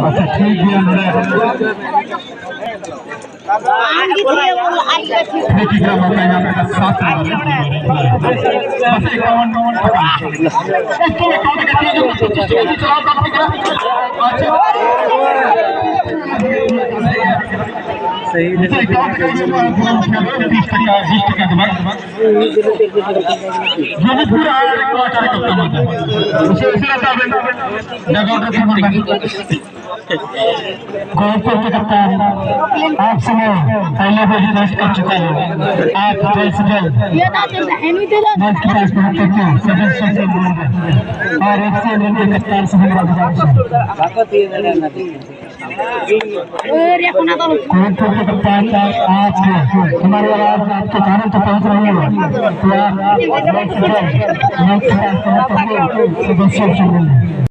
अच्छा ठीक है सही आप समय पहले भी रेस्ट कर चुका है। आप जल्द से जल्द सदस्य से और एक से मिलकर कप्तान से हमारा गुजारिश है। कप्तान आज हमारे आवाज आपके कारण तो पहुंच रही है, तो आप सदस्य से मिलें।